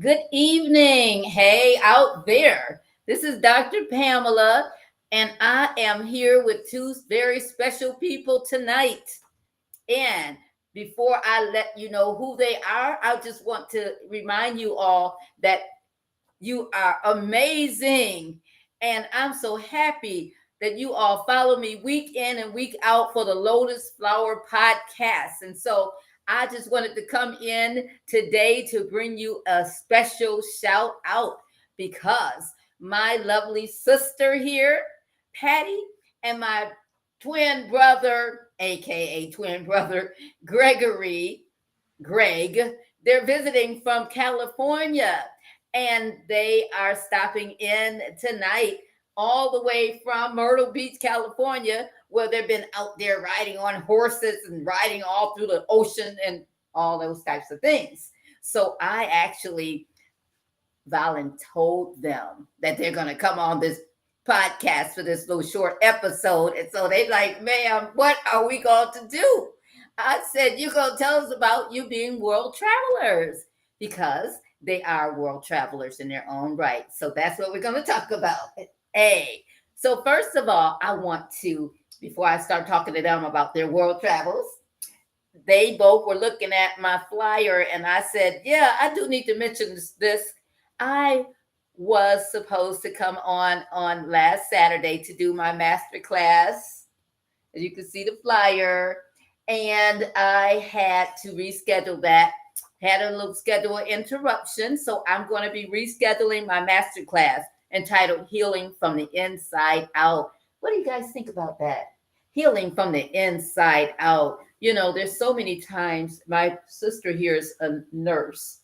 Good evening. Hey, out there. This is Dr. Pamela, and I am here with two very special people tonight. And before I let you know who they are, I just want to remind you all that you are amazing. And I'm so happy that you all follow me week in and week out for the Lotus Flower Podcast. And so I just wanted to come in today to bring you a special shout out because my lovely sister here, Patty, and my twin brother, aka twin brother, Gregory, Greg, they're visiting from California and they are stopping in tonight all the way from Myrtle Beach, California, where they've been out there riding on horses and riding all through the ocean and all those types of things. So I actually voluntold them that they're going to come on this podcast for this little short episode. And so they like, ma'am, what are we going to do? I said, you're going to tell us about you being world travelers because they are world travelers in their own right. So that's what we're going to talk about. Hey, so first of all, I want to, before I start talking to them about their world travels, they both were looking at my flyer and I said, yeah, I do need to mention this. I was supposed to come on last Saturday to do my master class. As you can see the flyer. And I had to reschedule that. Had a little schedule interruption. So I'm going to be rescheduling my master class entitled Healing from the Inside Out. What do you guys think about that? Healing from the inside out. You know, there's so many times my sister here is a nurse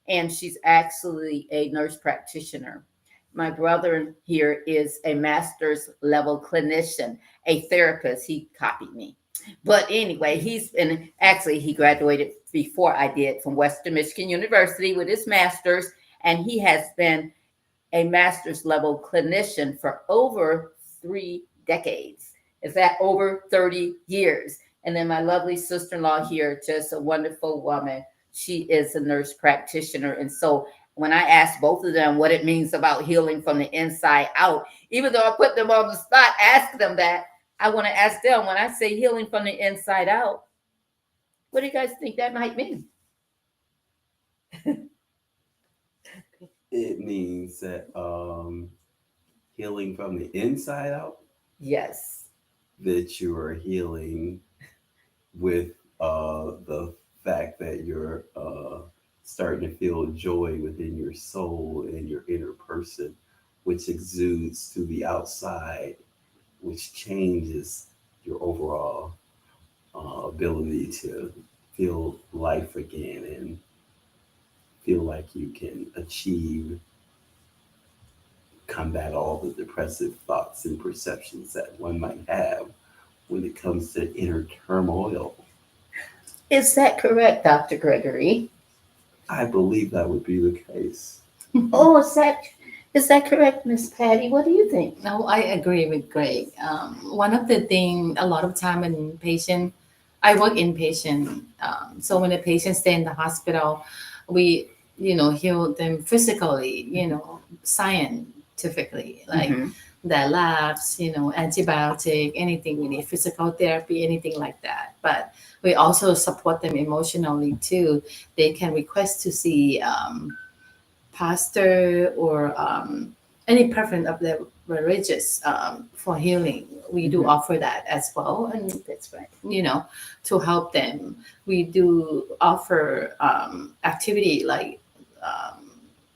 and she's actually a nurse practitioner. My brother here is a master's level clinician, a therapist. He copied me. But anyway, he graduated before I did from Western Michigan University with his master's, and he has been a master's level clinician for over 3 decades. Is that over 30 years? And then my lovely sister-in-law here, just a wonderful woman. She is a nurse practitioner. And so when I asked both of them what it means about healing from the inside out, even though I put them on the spot, ask them that, I want to ask them when I say healing from the inside out, what do you guys think that might mean? It means that healing from the inside out. Yes. That you are healing with the fact that you're starting to feel joy within your soul and your inner person, which exudes to the outside, which changes your overall ability to feel life again and feel like you can combat all the depressive thoughts and perceptions that one might have when it comes to inner turmoil. Is that correct, Dr. Gregory? I believe that would be the case. Oh, is that correct, Miss Patty? What do you think? No, I agree with Greg. One of the thing, a lot of time when I work inpatient. So when the patients stay in the hospital, we, heal them physically, scientifically, like the labs, antibiotic, anything we need, physical therapy, anything like that. But we also support them emotionally too. They can request to see pastor or any preference of the religious for healing. We do offer that as well, and That's right. to help them. We do offer activity like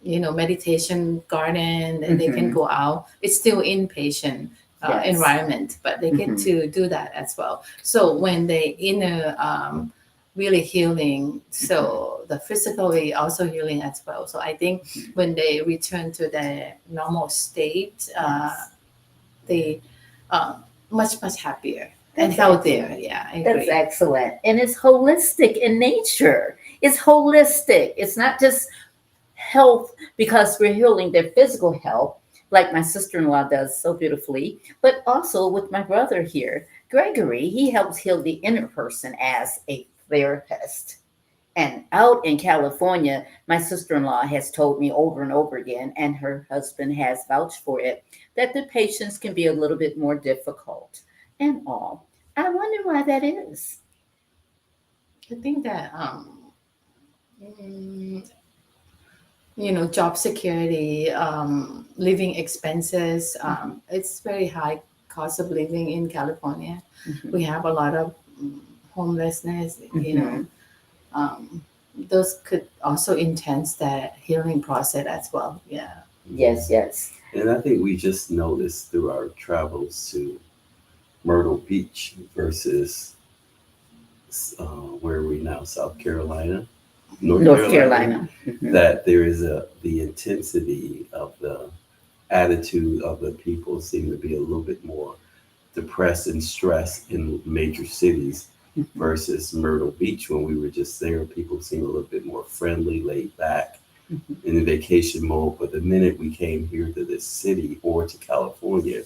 meditation garden, and they can go out. It's still inpatient Yes. environment, but they get to do that as well. So when they inner really healing, so the physically also healing as well. So I think when they return to their normal state, they much happier and That's healthier. Yeah, I That's agree. excellent. And it's holistic in nature. It's holistic. It's not just health because we're healing their physical health, like my sister-in-law does so beautifully, but also with my brother here, Gregory, he helps heal the inner person as a therapist. And out in California, my sister-in-law has told me over and over again, and her husband has vouched for it, that the patients can be a little bit more difficult and all. I wonder why that is. I think that mm, job security, living expenses, it's very high cost of living in California. Mhm. We have a lot of homelessness, Mhm. those could also intense that healing process as well. Yeah. Yes, yes. And I think we just noticed through our travels to Myrtle Beach versus where are we now? South Carolina, North Carolina. Mhm. that there is the intensity of the attitude of the people seem to be a little bit more depressed and stressed in major cities versus Myrtle Beach. When we were just there, people seemed a little bit more friendly, laid back, Mhm. in the vacation mode. But the minute we came here to this city or to California,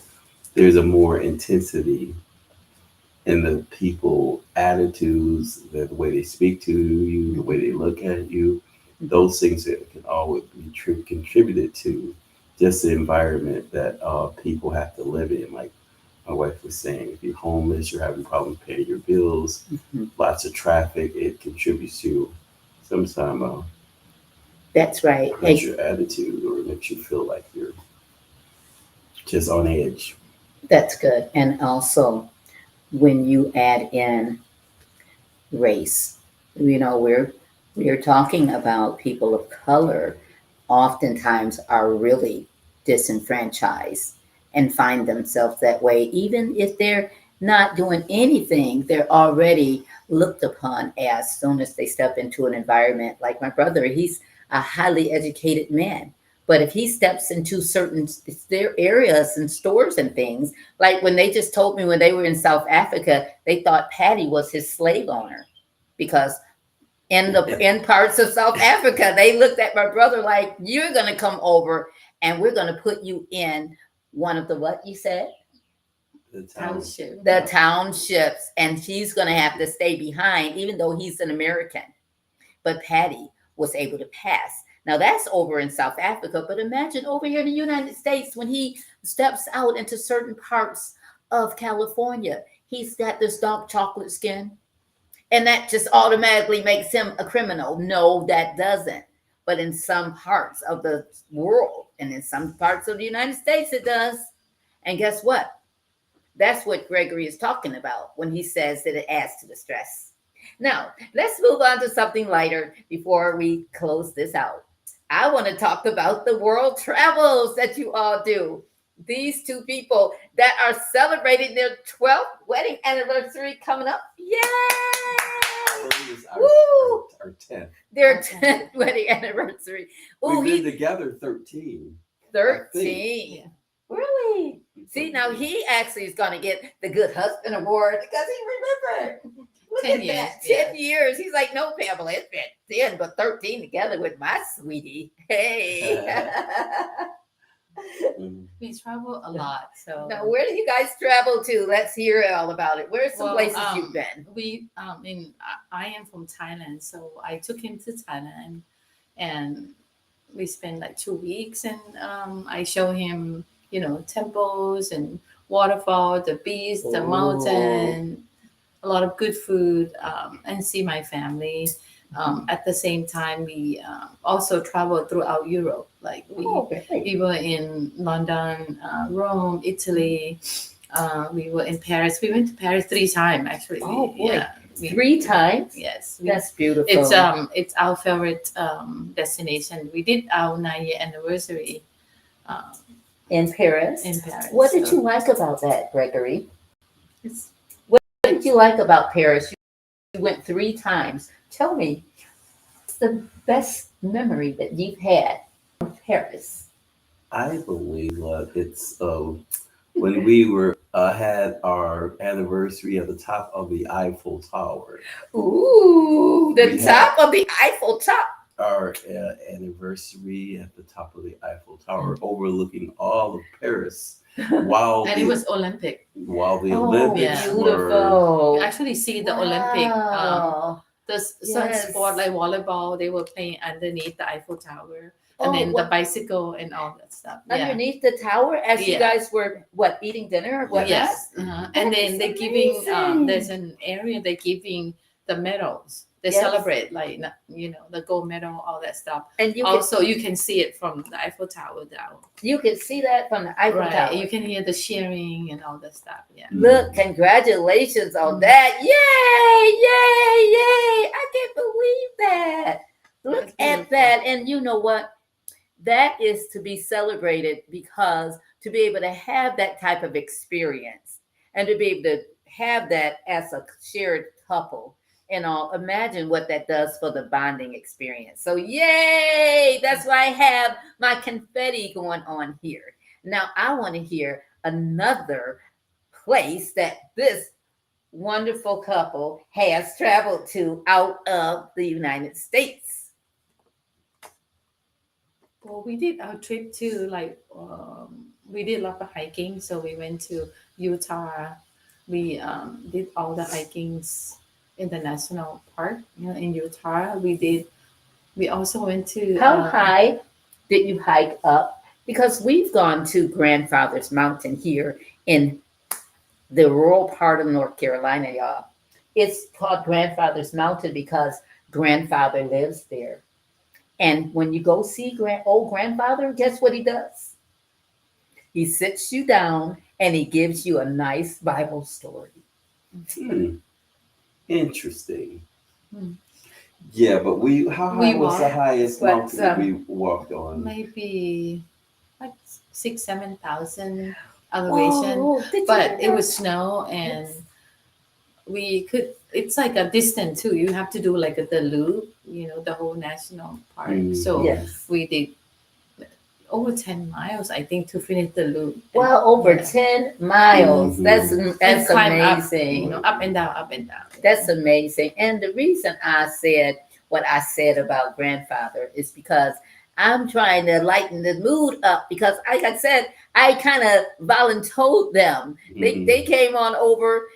there's a more intensity in the people attitudes, the way they speak to you, the way they look at you. Those things that can always be contributed to just the environment that people have to live in. Like my wife was saying, if you're homeless, you're having problems paying your bills, Mhm. lots of traffic, it contributes to sometimes That's right. hurts your attitude or makes you feel like you're just on edge. That's good. And also, when you add in race, we're talking about people of color oftentimes are really disenfranchised and find themselves that way. Even if they're not doing anything, they're already looked upon as soon as they step into an environment. Like my brother, he's a highly educated man. But if he steps into certain their areas and stores and things, like when they just told me when they were in South Africa, they thought Patty was his slave owner because in parts of South Africa, they looked at my brother like, "You're gonna come over, and we're gonna put you in one of the what you said, The town. Township. the townships, and he's gonna have to stay behind, even though he's an American." But Patty was able to pass. Now that's over in South Africa, but imagine over here in the United States when he steps out into certain parts of California, he's got this dark chocolate skin. And that just automatically makes him a criminal. No, that doesn't. But in some parts of the world and in some parts of the United States, it does. And guess what? That's what Gregory is talking about when he says that it adds to the stress. Now, let's move on to something lighter before we close this out. I want to talk about the world travels that you all do. These two people that are celebrating their 12th wedding anniversary coming up. Yay! Woo! Our 10th. Their 10th wedding anniversary. Ooh, We've been together 13. 13. Really? See, now he actually is going to get the Good Husband Award because he remembered. Look 10 at years, that. yeah. 10 years. He's like, no, Pamela, it's been 10, but 13 together with my sweetie. Hey. We travel a lot. So Now, where do you guys travel to? Let's hear all about it. Where's some Well, places you've been? we I am from Thailand, so I took him to Thailand, and we spent like 2 weeks, and I show him temples and waterfall, the beach, the Oh. mountain, a lot of good food, and see my family. At the same time, we also traveled throughout Europe. Like Great. we were in London, Rome, Italy. We were in Paris. We went to Paris 3 times actually. Oh, boy. Yeah, 3 times? Yes, That's beautiful. it's our favorite destination. We did our 9-year anniversary in Paris. in Paris. What did so you like about that, Gregory? it's- What did you like about Paris? You went 3 times. Tell me, what's the best memory that you've had of Paris? I believe it's when we were had our anniversary at the top of the Eiffel Tower. Ooh, the We top of the Eiffel Top. Our anniversary at the top of the Eiffel Tower, overlooking all of Paris, while and it was Olympic. the Oh, Olympics were. beautiful. You actually see the Olympic Wow. some Yes. sport like volleyball, they were playing underneath the Eiffel Tower, and Oh, then the what, bicycle and all that stuff. Yeah. underneath the tower as you Yeah. guys were what, eating dinner or whatnot? Yes. And then That's they're giving amazing. there's an area they're giving the medals. They Yes. celebrate like the gold medal, all that stuff. And Also, you can see it from the Eiffel Tower down. you can see that from the Eiffel Right. Tower. You can hear the cheering and all that stuff. Yeah. Look, congratulations on Mhm. that. Yay, yay, yay. I can't believe that. Look That's at beautiful. that. And you know what? That is to be celebrated, because to be able to have that type of experience and to be able to have that as a shared couple and all, imagine what that does for the bonding experience. So, yay! That's why I have my confetti going on here. Now, I want to hear another place that this wonderful couple has traveled to out of the United States. Well, we did our trip to we did a lot of hiking. So we went to Utah. We did all the hikings in the national park, in Utah. We also went to How high did you hike up? Because we've gone to Grandfather's Mountain here in the rural part of North Carolina, y'all. It's called Grandfather's Mountain because grandfather lives there. And when you go see old grandfather, guess what he does? He sits you down and he gives you a nice Bible story. Interesting. Hmm. Yeah, but how high We was the walked, highest but, mountain we walked on? maybe like 6,000-7,000 elevation. Oh, did you But it know? was snow, and it's like a distance too. You have to do like the loop, the whole national park. Mhm. So Yes. we did over 10 miles, I think, to finish the loop. Well, over Yeah. 10 miles. Mhm. That's And climb amazing. up and down, up and down. That's amazing. And the reason I said what I said about grandfather is because I'm trying to lighten the mood up, because like I said, I kind of voluntold them. Mhm. They came on over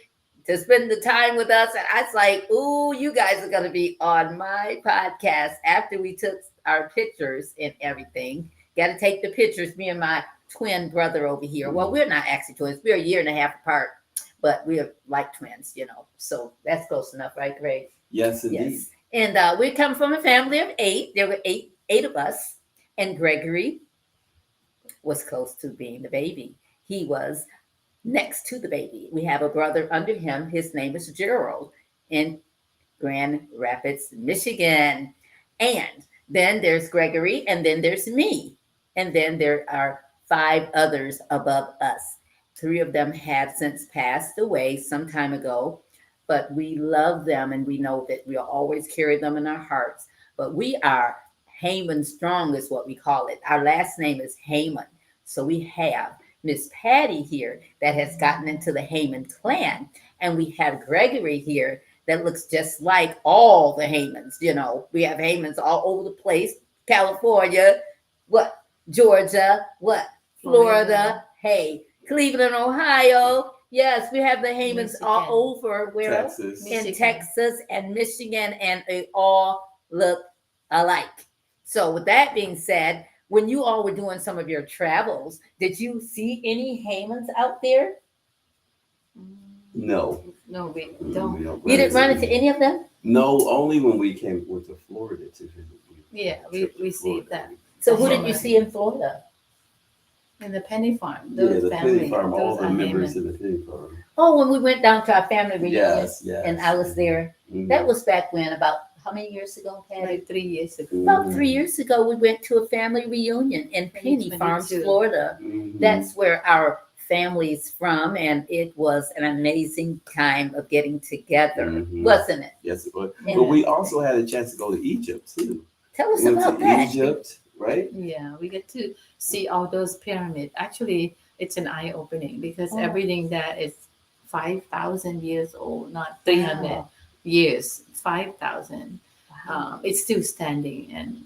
to spend the time with us, and I was like, ooh, you guys are gonna be on my podcast after we took our pictures and everything. Gotta take the pictures, me and my twin brother over here. Well, we're not actually twins, we're a year and a half apart, but we're like twins, so that's close enough, right, Greg? Yes, indeed. Yes. And we come from a family of 8. There were eight of us, and Gregory was close to being the baby. He was next to the baby. We have a brother under him. His name is Gerald in Grand Rapids, Michigan. And then there's Gregory, and then there's me. And then there are 5 others above us. 3 of them have since passed away some time ago, but we love them and we know that we'll always carry them in our hearts. But we are Heyman Strong is what we call it. Our last name is Heyman. So we have Miss Patty here that has gotten into the Heyman clan. And we have Gregory here that looks just like all the Heymans. We have Heymans all over the place. California, Georgia, Florida, hey, Cleveland, Ohio. Yes, we have the Heymans all Michigan. over. Where else? Texas. In Michigan. Texas and Michigan, and they all look alike. So with that being said, when you all were doing some of your travels, did you see any Heymans out there? No. No, we We don't. don't You didn't run into any of them? No, only when we went to Florida to visit. Yeah, we see that. So who did you see in Florida? In the Penny Farm. Yeah, Those the family, penny farm, all those the are members Heyman. of the penny farm. Oh, when we went down to our family reunion, Yes, yes. and I was there. Mhm. That was back when, about how many years ago, Patty? Like 3 years ago. About Mhm. 3 years ago, we went to a family reunion in Penny Farms, 2022. Florida. Mhm. That's where our family's from, and it was an amazing time of getting together, Mhm. wasn't it? Yes, it was. Yeah. But we also had a chance to go to Egypt too. Tell us We went about to that. Egypt, right? Yeah, we get to see all those pyramids. Actually, it's an eye opening because Oh. everything that is 5,000 years old, not 300 Wow. years, 5,000, Wow. it's still standing. And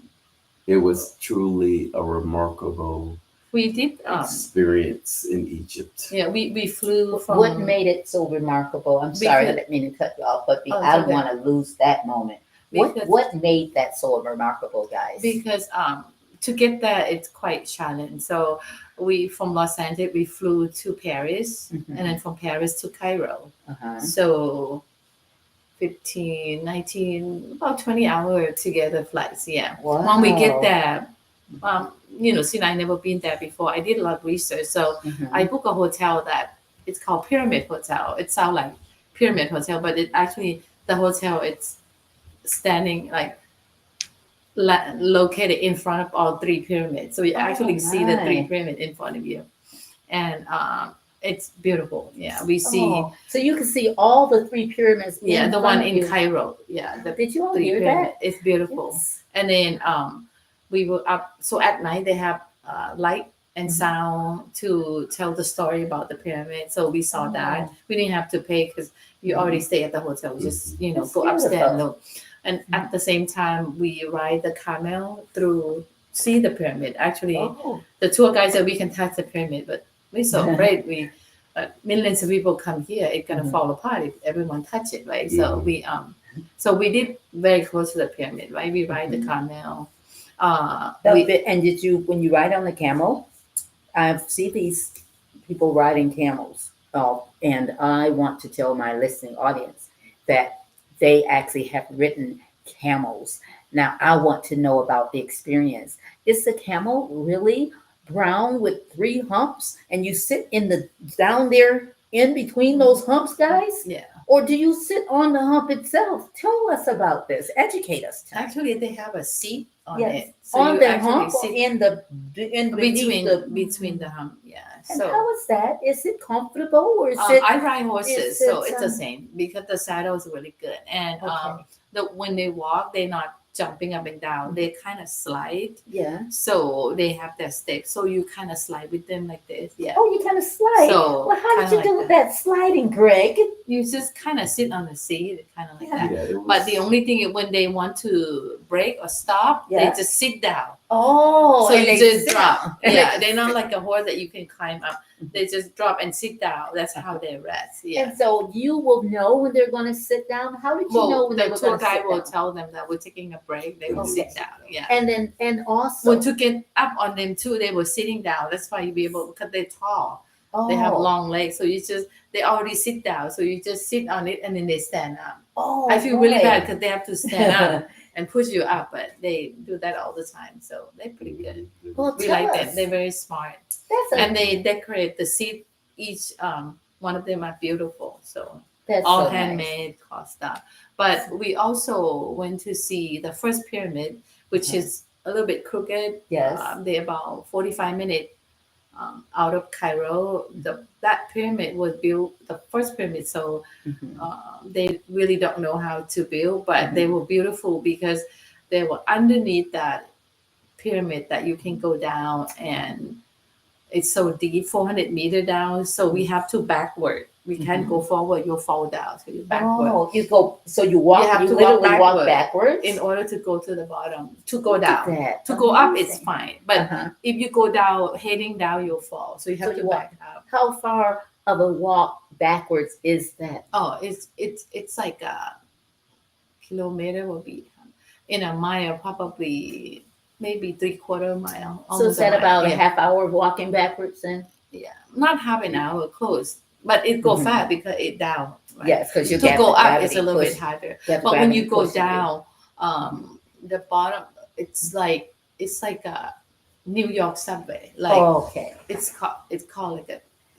It was truly a remarkable We did. experience in Egypt. Yeah, we flew from. What made it so remarkable? I'm sorry, I Because- didn't mean to cut you off, but Oh, it's I don't okay. want to lose that moment. Because- What made that so remarkable, guys? Because to get there it's quite challenging. So we from Los Angeles we flew to Paris Mhm. and then from Paris to Cairo. Uh-huh. So 15, 19, about 20 hour together flights. Yeah. Wow. When we get there, since I never been there before, I did a lot of research. So Mhm. I booked a hotel that it's called Pyramid Hotel. It sounds like Pyramid Hotel, but it actually the hotel it's standing like located in front of all three pyramids. So you actually see the three my. pyramids in front of you, and it's beautiful. Yeah, we see. Oh, so you can see all the three pyramids. Yeah, in the front one of in you. Cairo. Yeah, the Did you all three hear pyramid. that? It's beautiful. Yes. And then we were up. So at night they have light and Mhm. sound to tell the story about the pyramid. So we saw that. Oh. We didn't have to pay because you already stay at the hotel. Just That's go upstairs and beautiful. look. And at the same time, we ride the camel through see the pyramid. Actually, Oh. the tour guide said we can touch the pyramid, but we're so afraid. We millions of people come here, it's gonna Mhm. fall apart if everyone touch it, right? So we did very close to the pyramid, right? We ride the Mhm. camel. And did you, when you ride on the camel, I see these people riding camels. And I want to tell my listening audience that they actually have ridden camels. Now, I want to know about the experience. Is the camel really brown with 3 humps and you sit down there in between those humps, guys? Yeah, Or do you sit on the hump itself? Tell us about this. Educate us. tonight. actually they have a seat on Yes. it, so On you the actually hump or sit in between the between the hump. Yeah, And so. how is that? Is it comfortable or is I ride horses, is so it, it's the same because the saddle is really good. And Okay. when they walk, they're not jumping up and down. They kind of slide, Yeah. so they have their stick. So you kind of slide with them like this. Yeah. Oh, you kind of slide. So Well, how did kinda you do like that sliding, Greg? You just kind of sit on the seat, kind of like Yeah. that. It was, But the only thing is when they want to break or stop, Yeah. they just sit down. Oh, So and you they just sit. drop. And Yeah, they they're not sit. like a horse that you can climb up. They just drop and sit down. That's how they rest. Yeah. And so you will know when they're going to sit down. How did you know Well, when they the were tour going to guide sit will down? tell them that we're taking a break. They will Okay. sit down. Yeah. And also, Well, to get up on them too, they were sitting down. That's why you be able because they're tall. They have long legs, so they already sit down. So you just sit on it and then they stand up. Oh, I feel really boy. bad because they have to stand up and push you up, but they do that all the time. So they're pretty good. Well, We tell like us. them. They're very smart, That's and they decorate the seat. Each one of them are beautiful. So that's all so nice. handmade cost stuff. But we also went to see the first pyramid, which is a little bit crooked. Yes. They're about 45 minutes out of Cairo. That pyramid was built, the first pyramid, so Mhm. they really don't know how to build, but they were beautiful because they were underneath that pyramid that you can go down, and it's so deep, 400 meter down. So we have to backward. We can't go forward. You'll fall down. So you backward. Oh, you go. So you walk. You have You to literally walk walk backwards in order to go to the bottom, to go Look at down. that. To go up, it's Amazing. fine. But Uh-huh. if you go down, heading down, you'll fall. So you have So to you walk. back up. How far of a walk backwards is that? Oh, it's like a kilometer will be in a mile, probably maybe 3/4 mile. So is almost a that mile. about a Yeah. half hour of walking backwards then? Yeah, not half an hour, close, but it go Mhm. fast because it down. Right? Yes, because you To get go the up, gravity it's a little push. bit harder. You have But when gravity you go pushing down, the bottom, it's like a New York subway. Like Oh, okay. it's called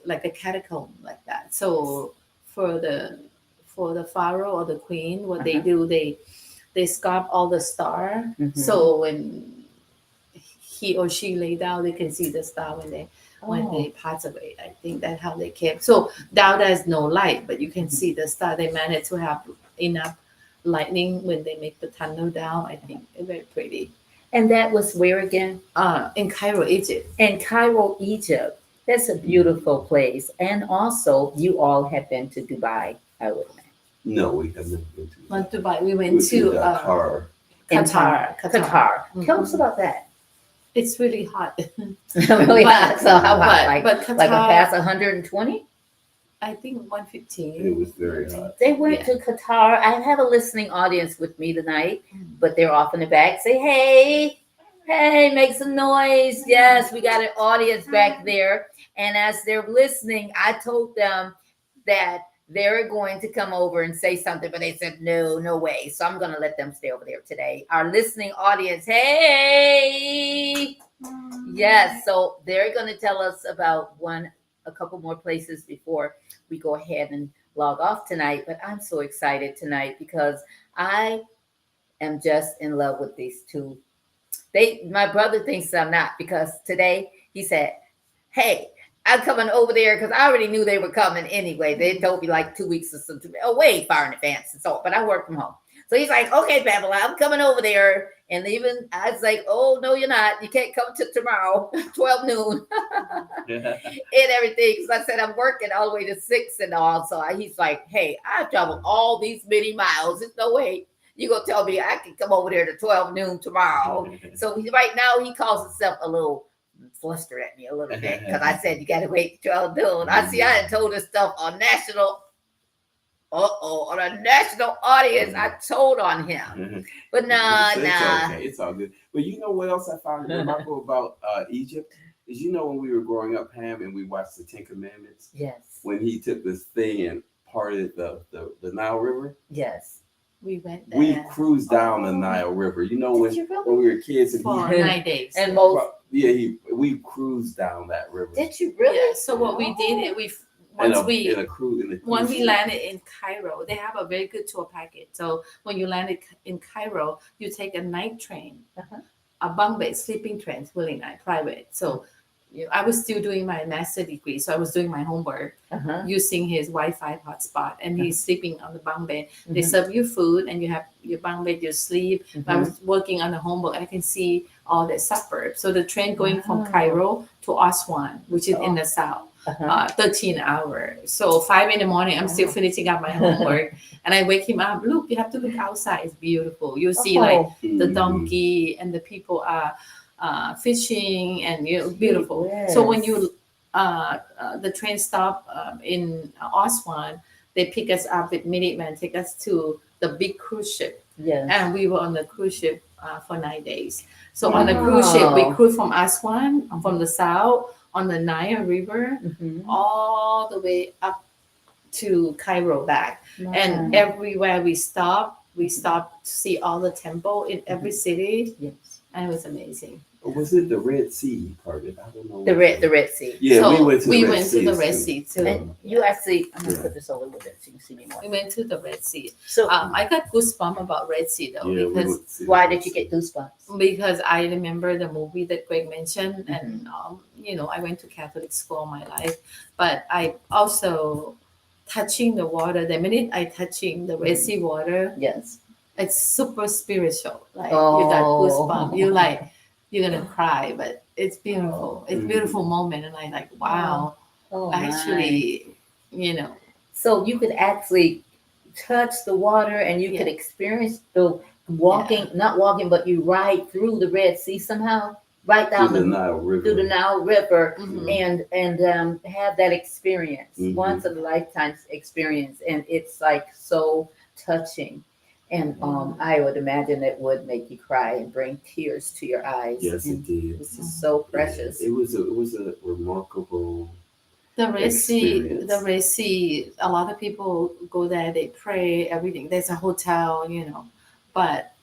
like a catacomb like that. So for the pharaoh or the queen, what they do, they scarf all the star. Mhm. So when he or she lay down, they can see the star when they Oh. pass away. I think that's how they kept. So down there's no light, but you can see the star. They managed to have enough lightning when they make the tunnel down. I think it's very pretty. And that was where again? In Cairo, Egypt. In Cairo, Egypt. That's a beautiful place. And also, you all have been to Dubai, I would imagine. No, we have never been to Went to Dubai. We We went to Qatar. Qatar. Qatar. Tell us Mhm. about that. It's really hot. Really hot. So how hot? But Like a Qatar, past 120? I think It 115. was very hot. They went Yeah. to Qatar. I have a listening audience with me tonight, but they're off in the back. Say, hey, hey, make some noise. Yes, we got an audience back there. And as they're listening, I told them that they're going to come over and say something, but they said, no, no way. So I'm going to let them stay over there today. Our listening audience, hey, yes. So they're going to tell us about a couple more places before we go ahead and log off tonight. But I'm so excited tonight because I am just in love with these two. My brother thinks I'm not, because today he said, hey, I'm coming over there, because I already knew they were coming anyway. They told me like 2 weeks or something, way far in advance. And so, but I work from home. So he's like, okay, Pamela, I'm coming over there. And even I was like, oh, no, you're not. You can't come to tomorrow, 12 noon and everything. Because I said I'm working all the way to 6 and all. So he's like, hey, I traveled all these many miles. There's no way you're going to tell me I can come over there to 12 noon tomorrow. So right now he calls himself a little flustered at me a little bit, because I said you got to wait 12 noon. I had told this stuff on on a national audience. I told on him, but nah. Okay. It's all good. But you know what else I found remarkable about Egypt is, when we were growing up, Pam, and we watched the Ten Commandments. Yes. When he took this thing and parted the Nile River. Yes. We went there. We cruised down the Nile River. When we were kids and for 9 days. And most. We cruised down that river. Did you really? Yeah, so what we did, once we landed in Cairo, they have a very good tour package. So when you landed in Cairo, you take a night train, a bunk bed sleeping train, really nice, private. So I was still doing my master degree, so I was doing my homework using his Wi-Fi hotspot, and he's sleeping on the bunk bed. They serve you food, and you have your bunk bed, you sleep. I was working on the homework. I can see all the suburbs. So the train going from Cairo to Aswan, which is in the south, 13 hours. So 5 in the morning, I'm still finishing up my homework, and I wake him up. Look, you have to look outside. It's beautiful. You see like the donkey, and the people are fishing, and beautiful. Yes. So when the train stop in Aswan, they pick us up with Minutemen, take us to the big cruise ship. Yes. And we were on the cruise ship for 9 days. So on the cruise ship, we cruised from Aswan, from the south, on the Nile River, all the way up to Cairo back. Wow. And everywhere we stopped to see all the temple in every city. Yes. And it was amazing. Was it the Red Sea part of it? I don't know. The Red Sea. Yeah, so we went to the Red Sea too. And you actually, I'm gonna put this over with it so you can see me more. We went to the Red Sea. So I got goosebumps about Red Sea though, because why did you get goosebumps? Because I remember the movie that Greg mentioned, and I went to Catholic school all my life, but I also touching the water. The minute I touching the Red Sea water, yes, it's super spiritual. Like you got goosebumps. You're gonna cry, but it's beautiful. It's a beautiful moment, and I like, wow, actually, So you could actually touch the water, and you could experience the walking, not walking, but you ride through the Red Sea somehow, right down the Nile River, through the Nile River, and have that experience, once in a lifetime experience, and it's like so touching. And I would imagine it would make you cry and bring tears to your eyes. Yes, it did. This is so precious. It was a remarkable. The Red Sea. A lot of people go there. They pray. Everything. There's a hotel, but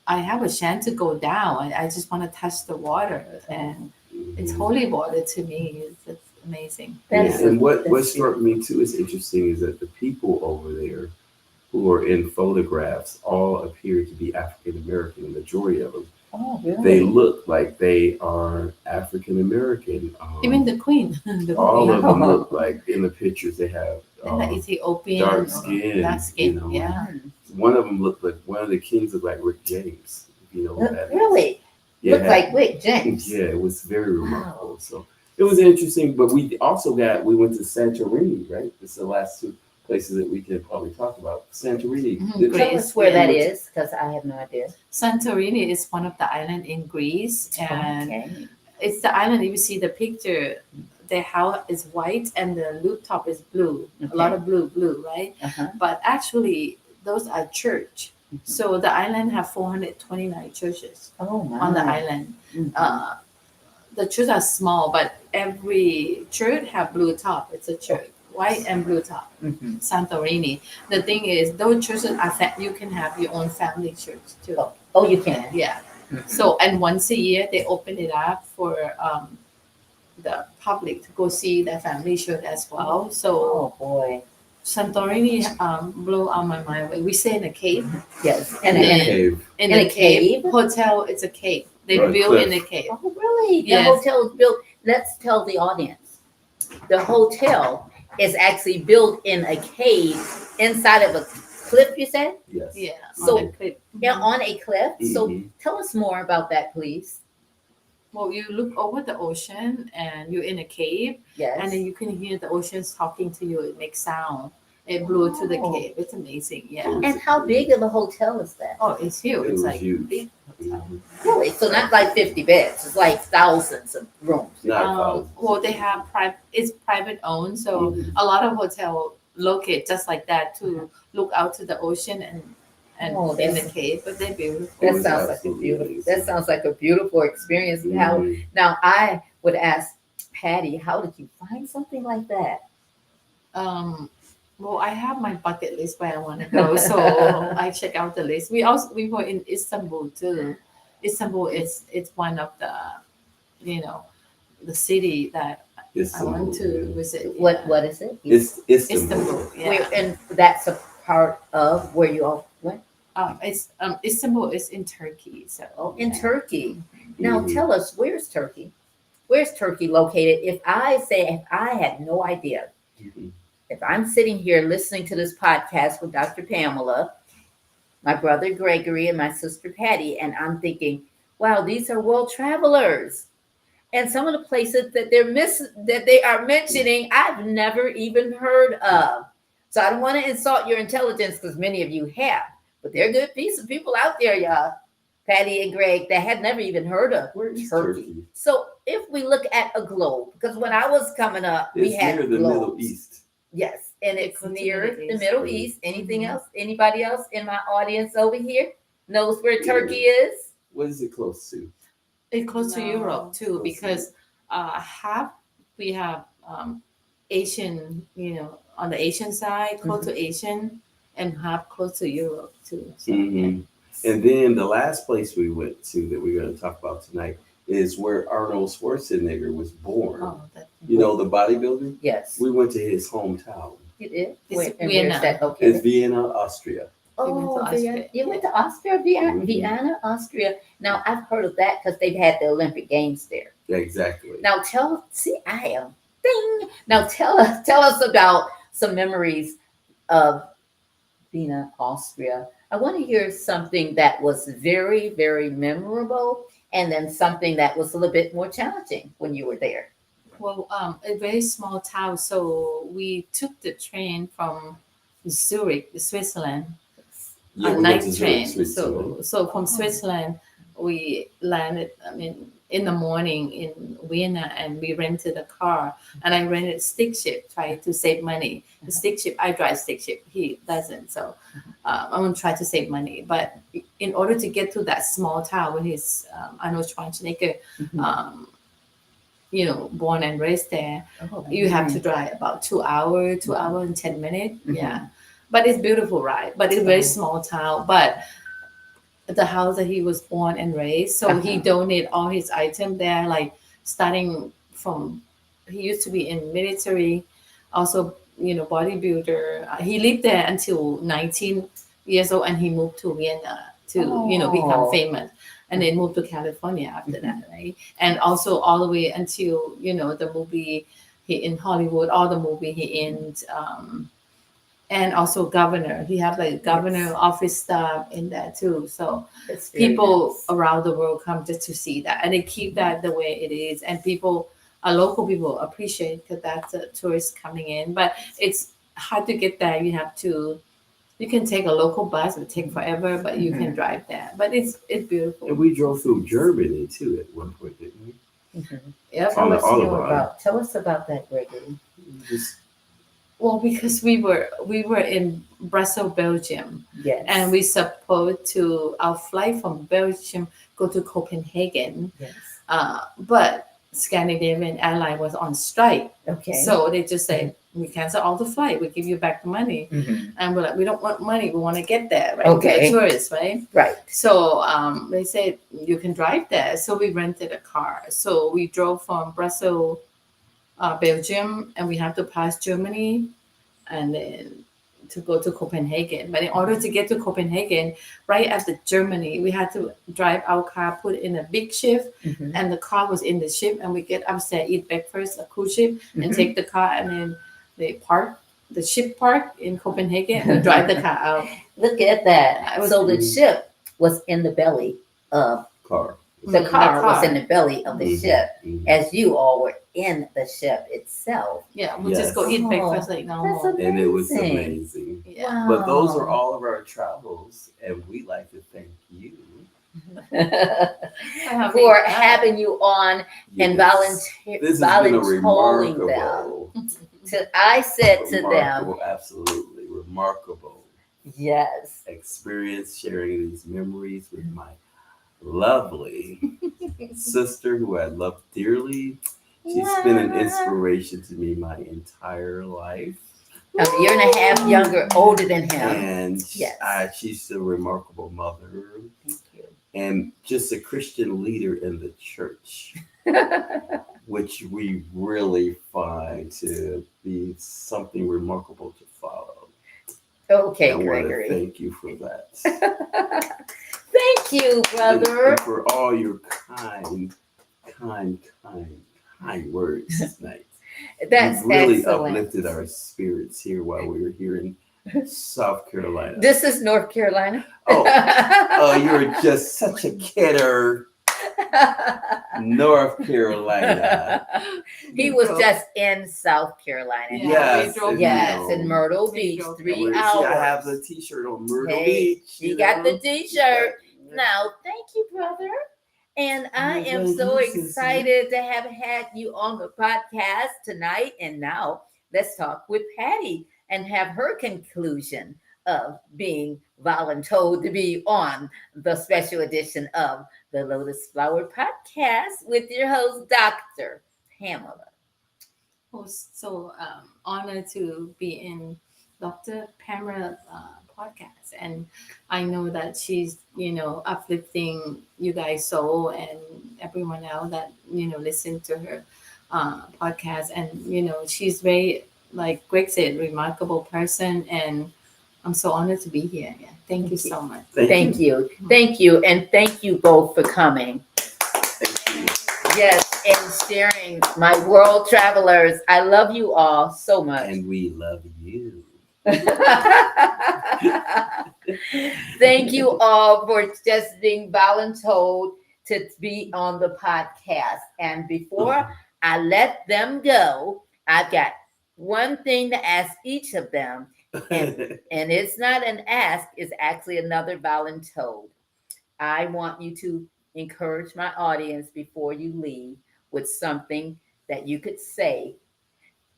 I have a chance to go down. I just want to touch the water, and it's holy water to me. It's amazing. And what struck me too is interesting is that the people over there who are in photographs all appear to be African American, the majority of them. Oh, really? They look like they are African American. Even the queen. All of them look like, in the pictures they have Ethiopian, dark skin. Yeah. One of them looked like one of the kings looked like Rick James. If you know what that really? is. Yeah, looked like Rick James. Yeah, it was very remarkable. So it was interesting. But we went to Santorini, right? It's the last two. places that we could probably talk about. Santorini. Mhm, The- great. Tell us where that Yeah. is, because I have no idea. Santorini is one of the island in Greece, and Okay. it's the island. If you see the picture, the house is white and the rooftop is blue. A lot of blue, right? Uh-huh. But actually, those are church. So the island have 429 churches Oh my. on the island. Mhm. The churches are small, but every church have blue top. It's a church, white and blue top. Mhm. Santorini. The thing is, those churches are you can have your own family church too. Oh, you can. Yeah. Mhm. So, and once a year they open it up for the public to go see the family church as well. So Oh boy. Santorini blew out my mind. We stay in a cave. Yes. And And then- then. Cave. In In a a cave? hotel, it's a cave. They Right, build cliff. in a cave. Oh really? The Yes. hotel is built. Let's tell the audience. The hotel is actually built in a cave inside of a cliff. You said? Yes. Yeah. So- on a cliff. Yeah, on a cliff. So Mhm. tell us more about that, please. Well, you look over the ocean and you're in a cave, Yes. and then you can hear the oceans talking to you. It makes sound. It blew to the Oh. cave. It's amazing. Yeah. And how big of a hotel is that? Oh, it's huge. It It's was like huge. big hotel. Mhm. Really? So not like 50 beds. It's like thousands of rooms. Not thousands. Well, they have private. It's private owned, so Mhm. a lot of hotel locate just like that to look out to the ocean and Oh, in the that's- cave. But they're beautiful. It That was sounds like a absolutely beautiful. amazing. That sounds like a beautiful experience. How Mhm. now I would ask Patty, how did you find something like that? Well, I have my bucket list where I want to go, so I check out the list. We were in Istanbul too. Istanbul is it's one of the, the city that I want to visit. What is it? It's Istanbul. Yeah. Where, and that's a part of where you all went. It's Istanbul is in Turkey. So Oh, in yeah. Turkey. Now Mhm. tell us, where's Turkey? Where's Turkey located? If I had no idea, Mhm. if I'm sitting here listening to this podcast with Dr. Pamela, my brother Gregory, and my sister Patty, and I'm thinking, wow, these are world travelers. And some of the places that that they are mentioning, I've never even heard of. So I don't want to insult your intelligence because many of you have, but they're good piece of people out there, y'all. Patty and Greg, that had never even heard of Where is Turkey. Turkey? So if we look at a globe, because when I was coming up, we It's had near the globes. Middle East. Yes, and it's It's near Middle the East. Middle East. Anything Mhm. else? Anybody else in my audience over here knows where Yeah. Turkey is? What is it close to? It's close to No. Europe too, Close to because half we have Asian, on the Asian side, close to Asian, and half close to Europe too. So, Mhm. And then the last place we went to that we're going to talk about tonight is where Arnold Schwarzenegger was born. Oh, that, You know, the bodybuilder? Yes, We went to his hometown. it is. It's Where, and Vienna. where's that It's located? Vienna, Austria. We went to Oh, Vienna. Austria. You went to Austria, Vienna, Mhm. Vienna, Austria. Now I've heard of that because they've had the Olympic Games there. Yeah, exactly. Now I am ding. Now tell us about some memories of Vienna, Austria. I want to hear something that was very, very memorable, and then something that was a little bit more challenging when you were there. well, a very small town. So we took the train from Zurich, Switzerland, Yeah, a we went night to Zurich, train. Switzerland. So from Switzerland, we landed. In the morning in Vienna, and we rented a car. And I rented stick shift, try to save money. The stick shift, I drive stick shift. He doesn't. So I'm gonna try to save money. But in order to get to that small town, when he's Arnold Schwarzenegger, born and raised there, Oh, you have to drive about 2 hours, 2 hours and 10 minutes. Mhm. Yeah. But it's beautiful, right? But it's very small town. But the house that he was born and raised, so he donated all his items there, like starting from, he used to be in military, also, bodybuilder. He lived there until 19 years old, and he moved to Vienna to, become Oh. famous. And then moved to California after that, right? And also all the way until, the movie he in Hollywood, all the movie he in, and also governor. He had like governor office stuff in there too. So That's very people nice. around the world come just to see that, and they keep that the way it is. And local people appreciate because that's a tourist coming in. But it's hard to get there. You can take a local bus, it would take forever, but you can drive there. But it's beautiful. And we drove through Germany too at one point, didn't we? Yep. On the Tell us about that, Gregory. Just Well, because we were in Brussels, Belgium, Yes. and we supposed to our flight from Belgium go to Copenhagen, Yes. but Scandinavian airline was on strike, Okay. so they just say we cancel all the flight, we give you back the money, and we're like, we don't want money, we want to get there, right? Okay. We're tourists, right? Right. So they said you can drive there, so we rented a car. So we drove from Brussels, Belgium, and we have to pass Germany, and then to go to Copenhagen. But in order to get to Copenhagen, right after Germany, we had to drive our car, put in a big ship, and the car was in the ship, and we get upstairs, eat breakfast, a cruise ship, and take the car, and then they park. The ship park in Copenhagen, and we drive the car out. Look at that. So the ship was in the belly of car. the car was in the belly of the ship, Mhm. as you all were in the ship itself. Yeah, we Yes. just go eat breakfast like That's normal. amazing. And it was amazing. Yeah. Wow. But those are all of our travels, and we like to thank you. for having you on and This has been a volunteering them. remarkable, I said to them, remarkable, absolutely remarkable yes. experience sharing these memories with my lovely sister who I love dearly. She's been an inspiration to me my entire life. A year and a half younger, older than him. And Yes. she's a remarkable mother Thank you. and just a Christian leader in the church, which we really find to be something remarkable to follow. Okay, I want to Gregory. thank you for that. Thank you, brother. And for all your kind words tonight. That's You've really excellent. uplifted our spirits here while we were here in South Carolina. This is North Carolina. Oh, you're just such a kidder. North Carolina. He was just in South Carolina. Yeah, Yes. we drove Yes, you in know, Myrtle We Beach, drove 3 See, hours. I have the T-shirt on Myrtle Hey, Beach. you got the know? T-shirt. Now, thank you, brother. And I am Well, so you, sissy. excited to have had you on the podcast tonight. And now let's talk with Patty and have her conclusion of being voluntold to be on the special edition of the Lotus Flower Podcast with your host, Dr. Pamela. Oh, so honored to be in Dr. Pamela podcast, and I know that she's uplifting you guys soul and everyone else that listen to her podcast, and she's very, like Greg said, remarkable person, and I'm so honored to be here. Yeah, thank you so much. Thank you. Thank you. And thank you both for coming. Yes, and sharing my world travelers. I love you all so much. And we love you. Thank you all for just being voluntold to be on the podcast. And before I let them go, I've got one thing to ask each of them. And it's not an ask, it's actually another voluntold. I want you to encourage my audience before you leave with something that you could say.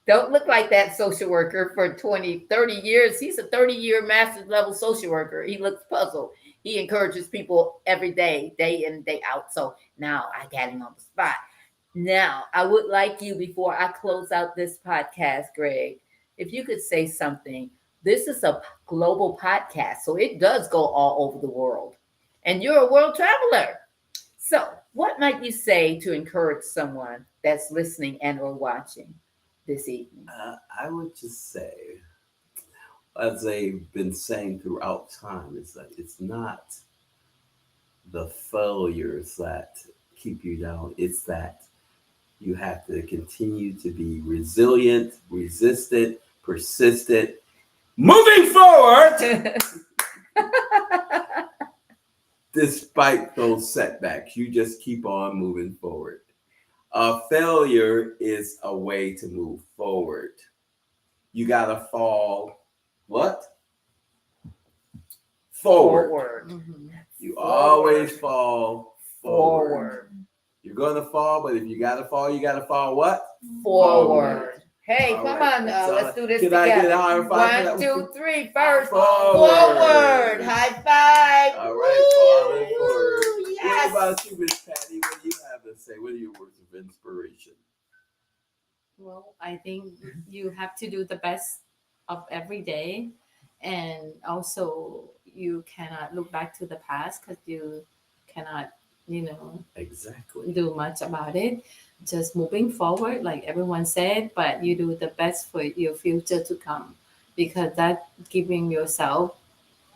Don't look like that social worker for 20, 30 years. He's a 30-year master's level social worker. He looks puzzled. He encourages people every day in, day out. So now I got him on the spot. Now, I would like you, before I close out this podcast, Greg, if you could say something. This is a global podcast, so it does go all over the world. And you're a world traveler. So what might you say to encourage someone that's listening and or watching this evening? I would just say, as I've been saying throughout time, is that it's not the failures that keep you down. It's that you have to continue to be resilient, resistant, persistent, moving forward. Despite those setbacks, you just keep on moving forward. Failure is a way to move forward. you gotta fall what? Forward. Mhm. You Forward. always fall forward. Forward. You're gonna fall, but if you gotta fall, you gotta fall what? Forward. Hey, All come right. on, So, let's do this can together. I get a high five? 1, 2, 3. First, Forward. High five. All right, falling Woo! forward. Yes. What about you, Miss Patty? What do you have to say? What are your words of inspiration? Well, I think you have to do the best of every day. And also, you cannot look back to the past because you cannot, Exactly. do much about it. Just moving forward, like everyone said, but you do the best for your future to come because that giving yourself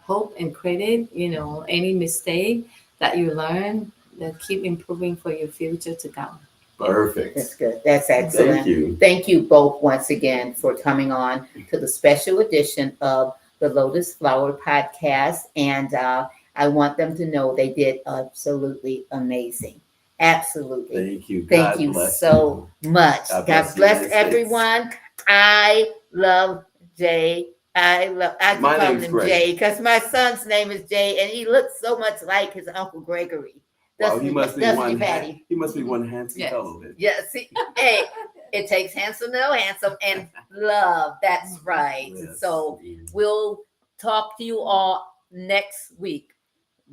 hope and credit, any mistake that you learn, that keep improving for your future to come. Perfect. That's good. That's excellent. Thank you. Thank you both once again for coming on to the special edition of the Lotus Flower Podcast. And I want them to know they did absolutely amazing. Absolutely. Thank you. Thank God you bless so much. God God bless the bless United States. everyone. I love Jay. I keep My calling name's him Greg. Jay because my son's name is Jay, and he looks so much like his uncle Gregory. Wow, he must be Doesn't one. he, Patty? He must be one handsome Yes. fellow then. Yeah, see, hey, it takes handsome to know handsome and love. That's right. Yes. So we'll talk to you all next week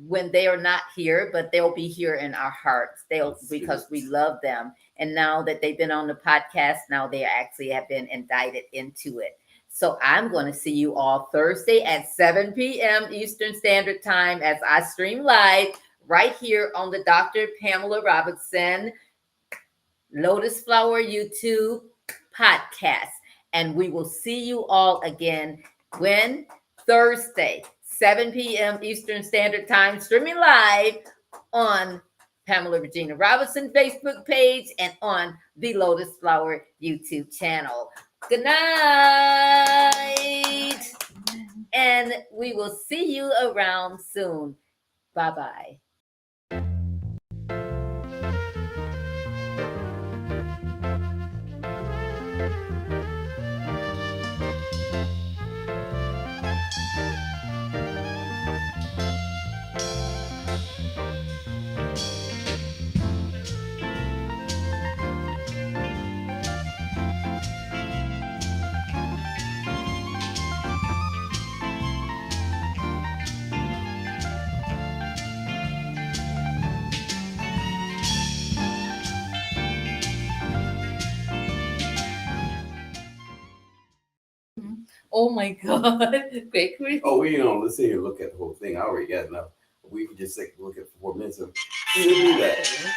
when they are not here, but they'll be here in our hearts. That's Because good. we love them. And now that they've been on the podcast, now they actually have been indicted into it. So I'm going to see you all Thursday at 7 p.m. Eastern Standard Time as I stream live right here on the Dr. Pamela Robinson Lotus Flower YouTube podcast. And we will see you all again when Thursday, 7 p.m. Eastern Standard Time, streaming live on Pamela Regina Robinson Facebook page and on the Lotus Flower YouTube channel. Good night. And we will see you around soon. Bye-bye. Oh my God, Gregory. Oh, let's sit here and look at the whole thing. I already got enough. We can just look at 4 minutes of. We do that.